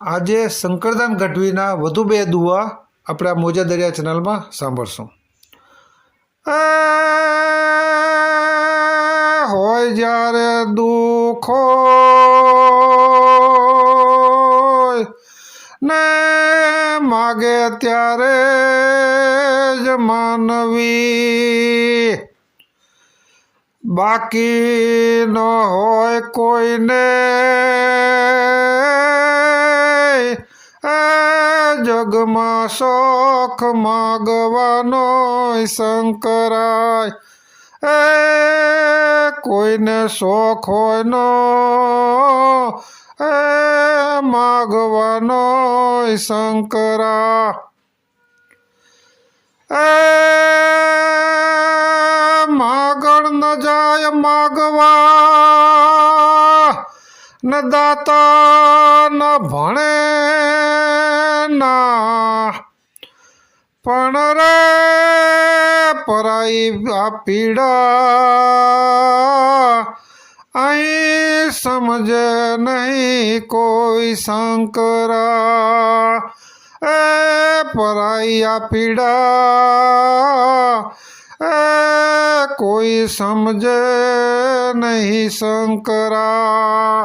આજે શંકરદાન ગઢવીના વધુ બે દુઆ આપણે આ મોજા દરિયા ચેનલમાં સાંભળશું. હોય જ્યારે દુઃખો ને માગે ત્યારે જ માનવી, બાકી ન હોય કોઈને જગમાં શોખ માગવાનો શંકરાય. કોઈને શોખ હોય નો માગવાનો શંકરા. માગણ ન જાય માગવા ન દાતા ન ભણે ના, પણ રે પરાઈ આ પીડા અહીં સમજે નહીં કોઈ શંકરા. પરાઈ આ પીડા કોઈ સમજે નહીં શંકરા.